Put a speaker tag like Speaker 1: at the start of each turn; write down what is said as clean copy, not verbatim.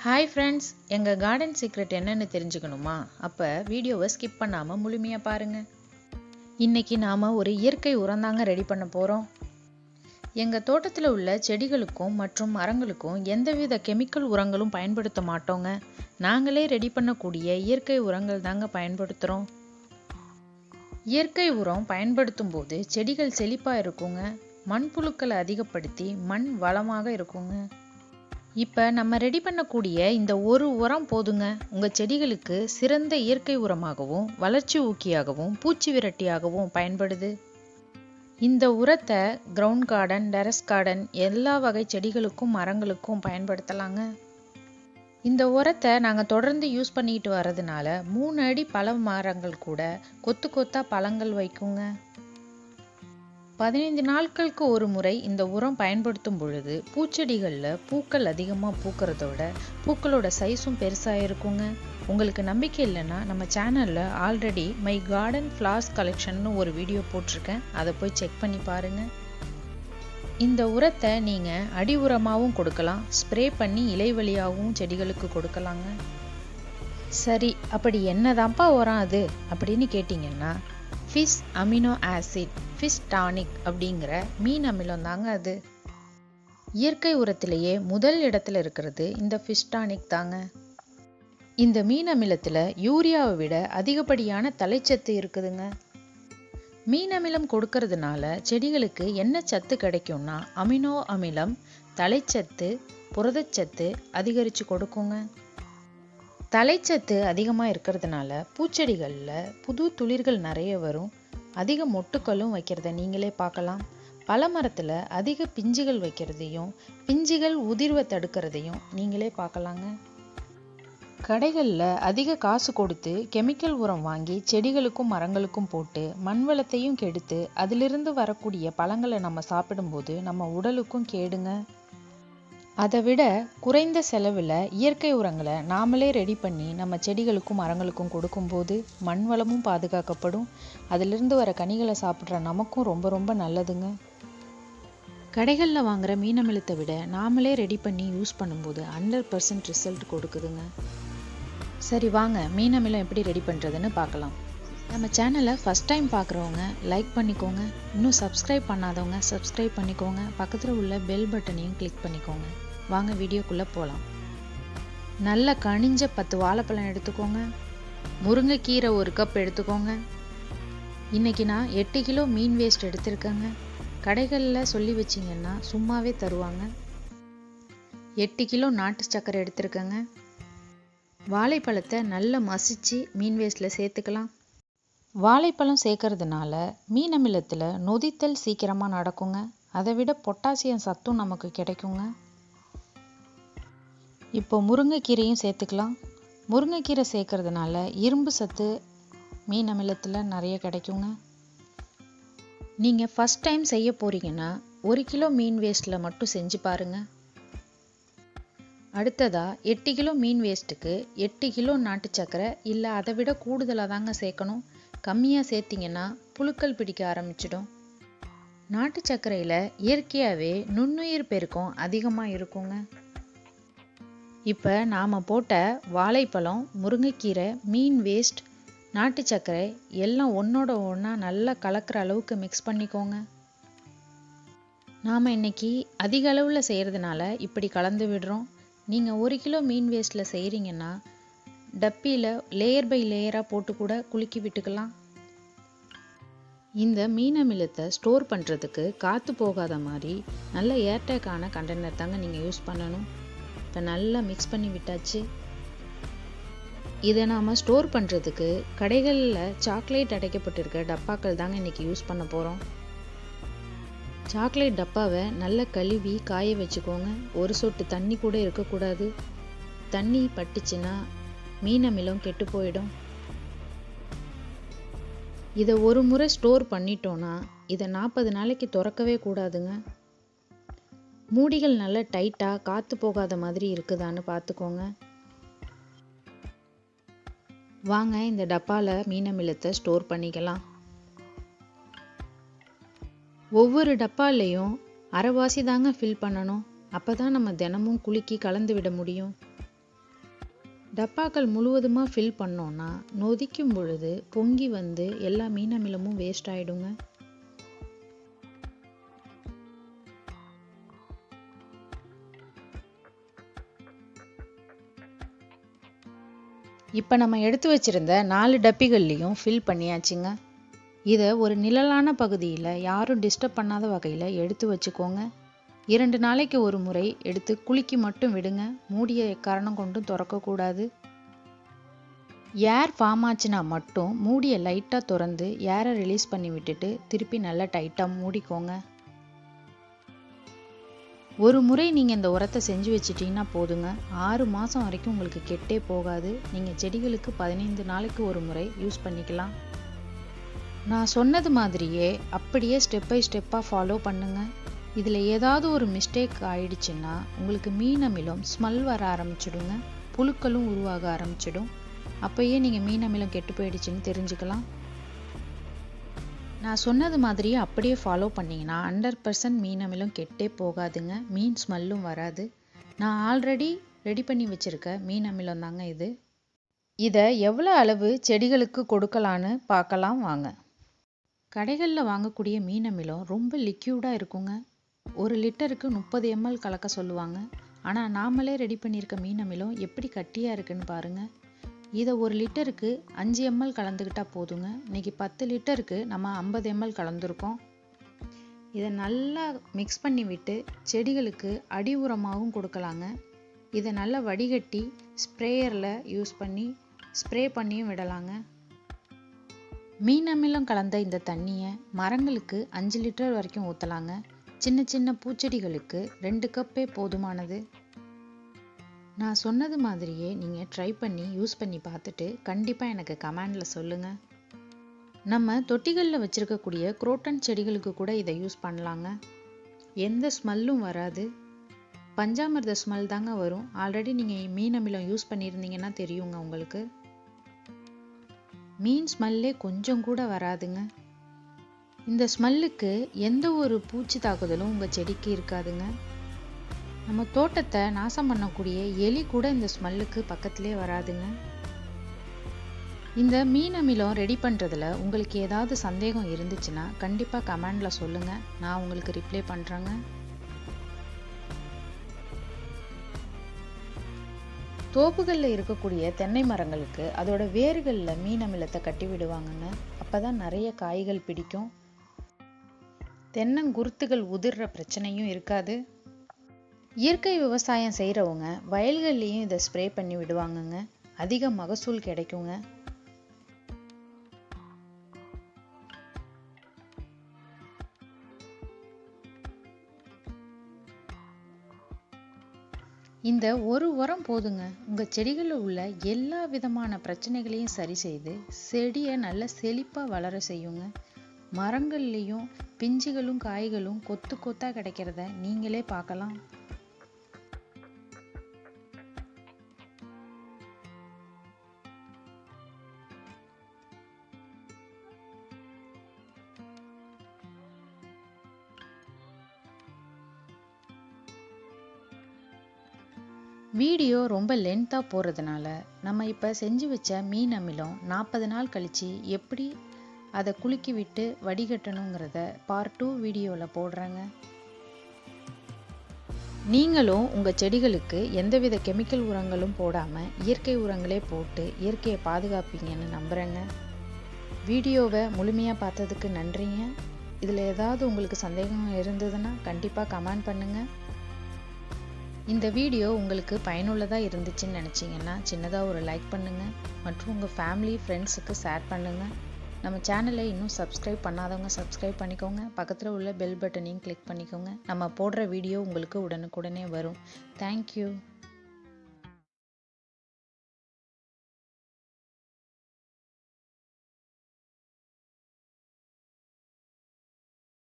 Speaker 1: Hi friends, எங்கள் garden secret என்னன்னு தெரிஞ்சுக்கணுமா? அப்போ வீடியோவை ஸ்கிப் பண்ணாமல் முழுமையாக பாருங்கள். இன்றைக்கி நாம் ஒரு இயற்கை உரந்தாங்க ரெடி பண்ண போகிறோம். எங்கள் தோட்டத்தில் உள்ள செடிகளுக்கும் மற்றும் மரங்களுக்கும் எந்தவித கெமிக்கல் உரங்களும் பயன்படுத்த மாட்டோங்க. நாங்களே ரெடி பண்ணக்கூடிய இயற்கை உரங்கள் தாங்க பயன்படுத்துகிறோம். இயற்கை உரம் பயன்படுத்தும் போது செடிகள் செழிப்பாக இருக்குங்க. மண்புழுக்களை அதிகப்படுத்தி மண் வளமாக இருக்குங்க. இப்போ நம்ம ரெடி பண்ணக்கூடிய இந்த ஒரு உரம் போதுங்க உங்கள் செடிகளுக்கு சிறந்த இயற்கை உரமாகவும் வளர்ச்சி ஊக்கியாகவும் பூச்சி விரட்டியாகவும் பயன்படுது. இந்த உரத்தை கிரவுண்ட் கார்டன், டெரஸ் கார்டன் எல்லா வகை செடிகளுக்கும் மரங்களுக்கும் பயன்படுத்தலாங்க. இந்த உரத்தை நாங்கள் தொடர்ந்து யூஸ் பண்ணிட்டு வர்றதுனால 3 அடி பழ மரங்கள் கூட கொத்து கொத்தா பழங்கள் வைக்குங்க. 15 நாட்களுக்கு ஒரு முறை இந்த உரம் பயன்படுத்தும் பொழுது பூச்செடிகளில் பூக்கள் அதிகமாக பூக்கிறதோட பூக்களோட சைஸும் பெருசாக இருக்குங்க. உங்களுக்கு நம்பிக்கை இல்லைன்னா நம்ம சேனலில் ஆல்ரெடி மை கார்டன் ஃப்ளார்ஸ் கலெக்ஷன்னு ஒரு வீடியோ போட்டிருக்கேன், அதை போய் செக் பண்ணி பாருங்கள். இந்த உரத்தை நீங்கள் அடி உரமாகவும் கொடுக்கலாம், ஸ்ப்ரே பண்ணி இலை வழியாகவும் செடிகளுக்கு கொடுக்கலாங்க. சரி, அப்படி என்னதான்ப்பா உரம் அது அப்படின்னு கேட்டிங்கன்னா, fish amino acid, fish tonic அப்படிங்கிற மீன் அமிலம் தாங்க அது. இயற்கை உரத்திலேயே முதல் இடத்துல இருக்கிறது இந்த ஃபிஷ் டானிக் தாங்க. இந்த மீன் அமிலத்தில் யூரியாவை விட அதிகப்படியான தலைச்சத்து இருக்குதுங்க. மீன் அமிலம் கொடுக்கறதுனால செடிகளுக்கு என்ன சத்து கிடைக்கும்னா அமினோ அமிலம், தலைச்சத்து, புரதச்சத்து அதிகரித்து கொடுக்குங்க. தலைச்சத்து அதிகமாக இருக்கிறதுனால பூச்செடிகளில் புது துளிர்கள் நிறைய வரும், அதிக மொட்டுக்களும் வைக்கிறத நீங்களே பார்க்கலாம். பல மரத்தில் அதிக பிஞ்சுகள் வைக்கிறதையும் பிஞ்சுகள் உதிர்வை தடுக்கிறதையும் நீங்களே பார்க்கலாங்க. கடைகளில் அதிக காசு கொடுத்து கெமிக்கல் உரம் வாங்கி செடிகளுக்கும் மரங்களுக்கும் போட்டு மண் வளத்தையும் கெடுத்து அதிலிருந்து வரக்கூடிய பழங்களை நம்ம சாப்பிடும்போது நம்ம உடலுக்கும் கேடுங்க. அதை விட குறைந்த செலவில் இயற்கை உரங்களை நாமளே ரெடி பண்ணி நம்ம செடிகளுக்கும் மரங்களுக்கும் கொடுக்கும்போது மண் வளமும் பாதுகாக்கப்படும், அதிலிருந்து வர கனிகளை சாப்பிட்ற நமக்கும் ரொம்ப ரொம்ப நல்லதுங்க. கடைகளில் வாங்குகிற மீன் அமிலத்தை விட நாமளே ரெடி பண்ணி யூஸ் பண்ணும்போது 100% ரிசல்ட் கொடுக்குதுங்க. சரி வாங்க, மீன் அமிலம் எப்படி ரெடி பண்ணுறதுன்னு பார்க்கலாம். நம்ம சேனலை ஃபஸ்ட் டைம் பார்க்குறவங்க லைக் பண்ணிக்கோங்க, இன்னும் சப்ஸ்கிரைப் பண்ணாதவங்க சப்ஸ்கிரைப் பண்ணிக்கோங்க, பக்கத்தில் உள்ள பெல் பட்டனையும் கிளிக் பண்ணிக்கோங்க. வாங்க வீடியோக்குள்ளே போகலாம். நல்ல கனிஞ்ச 10 வாழைப்பழம் எடுத்துக்கோங்க. முருங்கைக்கீரை 1 கப் எடுத்துக்கோங்க. இன்றைக்கி நான் 8 கிலோ மீன் வேஸ்ட் எடுத்திருக்கேங்க. கடைகளில் சொல்லி வச்சிங்கன்னா சும்மாவே தருவாங்க. 8 கிலோ நாட்டு சர்க்கரை எடுத்திருக்கேங்க. வாழைப்பழத்தை நல்லா மசிச்சு மீன் வேஸ்ட்டில் சேர்த்துக்கலாம். வாழைப்பழம் சேர்க்கறதுனால மீன் அமிலத்தில் நொதித்தல் சீக்கிரமாக நடக்குங்க. அதை விட பொட்டாசியம் சத்தும் நமக்கு கிடைக்குங்க. இப்போ முருங்கைக்கீரையும் சேர்த்துக்கலாம். முருங்கைக்கீரை சேர்க்கறதுனால இரும்பு சத்து மீன் அமிலத்தில் நிறைய கிடைக்குங்க. நீங்கள் ஃபஸ்ட் டைம் செய்ய போகிறீங்கன்னா 1 கிலோ மீன் வேஸ்ட்டில் மட்டும் செஞ்சு பாருங்கள். அடுத்ததாக 8 கிலோ மீன் வேஸ்ட்டுக்கு 8 கிலோ நாட்டு சர்க்கரை இல்லை அதை விட கூடுதலாக தாங்க சேர்க்கணும். கம்மியாக சேர்த்திங்கன்னா புழுக்கள் பிடிக்க ஆரம்பிச்சிடும். நாட்டு சர்க்கரையில் இயற்கையாகவே நுண்ணுயிர் பெருக்கம் அதிகமாக இருக்குங்க. இப்போ நாம் போட்ட வாழைப்பழம், முருங்கைக்கீரை, மீன் வேஸ்ட், நாட்டு சர்க்கரை எல்லாம் ஒன்றோட ஒன்றா நல்லா கலக்கிற அளவுக்கு மிக்ஸ் பண்ணிக்கோங்க. நாம் இன்றைக்கி அதிக அளவில் செய்கிறதுனால இப்படி கலந்து விடுறோம். நீங்கள் 1 கிலோ மீன் வேஸ்ட்டில் செய்கிறீங்கன்னா டப்பியில் லேயர் பை லேயராக போட்டு கூட குலுக்கி விட்டுக்கலாம். இந்த மீன் அமிலத்தை ஸ்டோர் பண்ணுறதுக்கு காற்று போகாத மாதிரி நல்ல ஏர்டேக்கான கண்டெய்னர் தாங்க நீங்கள் யூஸ் பண்ணணும். இப்போ நல்லா மிக்ஸ் பண்ணி விட்டாச்சு. இதை நாம் ஸ்டோர் பண்ணுறதுக்கு கடைகளில் சாக்லேட் அடைக்கப்பட்டிருக்க டப்பாக்கள் தாங்க இன்றைக்கி யூஸ் பண்ண போகிறோம். சாக்லேட் டப்பாவை நல்லா கழுவி காய வச்சுக்கோங்க. ஒரு சொட்டு தண்ணி கூட இருக்கக்கூடாது. தண்ணி பட்டுச்சுன்னா மீன் அமிலம் கெட்டு போயிடும். இதை ஒரு முறை ஸ்டோர் பண்ணிட்டோன்னா இதை 40 நாளைக்கு திறக்கவே கூடாதுங்க. மூடிகள் நல்லா டைட்டாக காற்று போகாத மாதிரி இருக்குதான்னு பார்த்துக்கோங்க. வாங்க இந்த டப்பாவில் மீன் அமிலத்தை ஸ்டோர் பண்ணிக்கலாம். ஒவ்வொரு டப்பாலையும் அரைவாசி தாங்க ஃபில் பண்ணணும். அப்போ தான் நம்ம தினமும் குலுக்கி கலந்து விட முடியும். டப்பாக்கள் முழுவதுமாக ஃபில் பண்ணோன்னா நொதிக்கும் பொழுது பொங்கி வந்து எல்லா மீன் அமிலமும் வேஸ்ட் ஆகிடுங்க. இப்போ நம்ம எடுத்து வச்சிருந்த 4 டப்பிகள்லையும் ஃபில் பண்ணியாச்சுங்க. இதை ஒரு நிழலான பகுதியில் யாரும் டிஸ்டர்ப் பண்ணாத வகையில் எடுத்து வச்சுக்கோங்க. 2 நாளைக்கு ஒரு முறை எடுத்து குலுக்கி மட்டும் விடுங்க. மூடியை எக்காரணம் கொண்டும் திறக்கக்கூடாது. ஏர் ஃபார்ம் ஆச்சுன்னா மட்டும் மூடியை லைட்டாக திறந்து ஏரை ரிலீஸ் பண்ணி விட்டுட்டு திருப்பி நல்லா டைட்டாக மூடிக்கோங்க. ஒரு முறை நீங்கள் இந்த உரத்தை செஞ்சு வச்சிட்டிங்கன்னா போதுங்க. 6 மாதம் வரைக்கும் உங்களுக்கு கெட்டே போகாது. நீங்கள் செடிகளுக்கு 15 நாளைக்கு ஒரு முறை யூஸ் பண்ணிக்கலாம். நான் சொன்னது மாதிரியே அப்படியே ஸ்டெப் பை ஸ்டெப்பாக ஃபாலோ பண்ணுங்க. இதில் ஏதாவது ஒரு மிஸ்டேக் ஆயிடுச்சுன்னா உங்களுக்கு மீன் அமிலம் ஸ்மெல் வர ஆரம்பிச்சிடுங்க. புழுக்களும் உருவாக ஆரம்பிச்சிடும். அப்போயே நீங்கள் மீன் அமிலம் கெட்டு போயிடுச்சுன்னு தெரிஞ்சுக்கலாம். நான் சொன்னது மாதிரியே அப்படியே ஃபாலோ பண்ணிங்கன்னா 100% மீன் அமிலம் கெட்டே போகாதுங்க. மீன் ஸ்மெல்லும் வராது. நான் ஆல்ரெடி ரெடி பண்ணி வச்சுருக்க மீன் அமிலம் தாங்க இது. இதை எவ்வளோ அளவு செடிகளுக்கு கொடுக்கலான்னு பார்க்கலாம் வாங்க. கடைகளில் வாங்கக்கூடிய மீன் அமிலம் ரொம்ப லிக்யூடாக இருக்குங்க. 1 லிட்டருக்கு 30 ml கலக்க சொல்லுவாங்க. ஆனால் நாமளே ரெடி பண்ணியிருக்க மீன் அமிலம் எப்படி கட்டியாக இருக்குன்னு பாருங்கள். இதை 1 லிட்டருக்கு 5 ml கலந்துக்கிட்டால் போதுங்க. இன்றைக்கி 10 லிட்டருக்கு நம்ம 50 ml கலந்துருக்கோம். இதை நல்லா மிக்ஸ் பண்ணி விட்டு செடிகளுக்கு அடி உரமாகவும் கொடுக்கலாங்க. இதை நல்லா வடிகட்டி ஸ்ப்ரேயரில் யூஸ் பண்ணி ஸ்ப்ரே பண்ணியும் விடலாங்க. மீன் அமிலம் கலந்த இந்த தண்ணியை மரங்களுக்கு 5 லிட்டர் வரைக்கும் ஊற்றலாங்க. சின்ன சின்ன பூச்செடிகளுக்கு 2 கப்பே போதுமானது. நான் சொன்னது மாதிரியே நீங்கள் ட்ரை பண்ணி யூஸ் பண்ணி பார்த்துட்டு கண்டிப்பாக எனக்கு கமெண்டில் சொல்லுங்கள். நம்ம தொட்டிகளில் வச்சுருக்கக்கூடிய குரோட்டன் செடிகளுக்கு கூட இதை யூஸ் பண்ணலாங்க. எந்த ஸ்மெல்லும் வராது. பஞ்சாமிர்த ஸ்மெல் தாங்க வரும். ஆல்ரெடி நீங்கள் மீன் அமிலம் யூஸ் பண்ணியிருந்தீங்கன்னா தெரியுங்க உங்களுக்கு. மீன் ஸ்மெல்லே கொஞ்சம் கூட வராதுங்க. இந்த ஸ்மெல்லுக்கு எந்த ஒரு பூச்சி தாக்குதலும் உங்கள் செடிக்கு இருக்காதுங்க. நம்ம தோட்டத்தை நாசம் பண்ணக்கூடிய எலி கூட இந்த ஸ்மெல்லுக்கு பக்கத்திலே வராதுங்க. இந்த மீன் அமிலம் ரெடி பண்ணுறதுல உங்களுக்கு ஏதாவது சந்தேகம் இருந்துச்சுன்னா கண்டிப்பாக கமெண்டில் சொல்லுங்கள். நான் உங்களுக்கு ரிப்ளை பண்ணுறேங்க. தோப்புகளில் இருக்கக்கூடிய தென்னை மரங்களுக்கு அதோட வேர்களில் மீன் அமிலத்தை கட்டி விடுவாங்கங்க. அப்போ தான் நிறைய காய்கள் பிடிக்கும். தென்னங்குருத்துகள் உதிர்ற பிரச்சனையும் இருக்காது. இயற்கை விவசாயம் செய்கிறவங்க வயல்கள்லேயும் இதை ஸ்ப்ரே பண்ணி விடுவாங்கங்க. அதிக மகசூல் கிடைக்குங்க. இந்த ஒரு உரம் போதுங்க. உங்கள் செடிகளில் உள்ள எல்லா விதமான பிரச்சனைகளையும் சரி செய்து செடியை நல்ல செழிப்பாக வளர செய்யுங்க. மரங்கள்லேயும் பிஞ்சுகளும் காய்களும் கொத்து கொத்தாக கிடைக்கிறத நீங்களே பார்க்கலாம். வீடியோ ரொம்ப லென்த்தாக போகிறதுனால நம்ம இப்போ செஞ்சு வச்ச மீன் அமிலம் 40 நாள் கழித்து எப்படி அதை குலுக்கி விட்டு வடிகட்டணுங்கிறத பார்ட் 2 வீடியோவில் போடுறேங்க. நீங்களும் உங்கள் செடிகளுக்கு எந்தவித கெமிக்கல் உரங்களும் போடாமல் இயற்கை உரங்களே போட்டு இயற்கையை பாதுகாப்பீங்கன்னு நம்புகிறேங்க. வீடியோவை முழுமையாக பார்த்ததுக்கு நன்றிங்க. இதில் ஏதாவது உங்களுக்கு சந்தேகம் இருந்ததுன்னா கண்டிப்பாக கமெண்ட் பண்ணுங்கள். இந்த வீடியோ உங்களுக்கு பயனுள்ளதாக இருந்துச்சுன்னு நினச்சிங்கன்னா சின்னதாக ஒரு லைக் பண்ணுங்கள் மற்றும் உங்கள் ஃபேமிலி ஃப்ரெண்ட்ஸுக்கு ஷேர் பண்ணுங்கள். நம்ம சேனலை இன்னும் சப்ஸ்கிரைப் பண்ணாதவங்க சப்ஸ்கிரைப் பண்ணிக்கோங்க. பக்கத்தில் உள்ள பெல் பட்டனையும் கிளிக் பண்ணிக்கோங்க. நம்ம போடுற வீடியோ உங்களுக்கு உடனுக்குடனே வரும். தேங்க்யூ.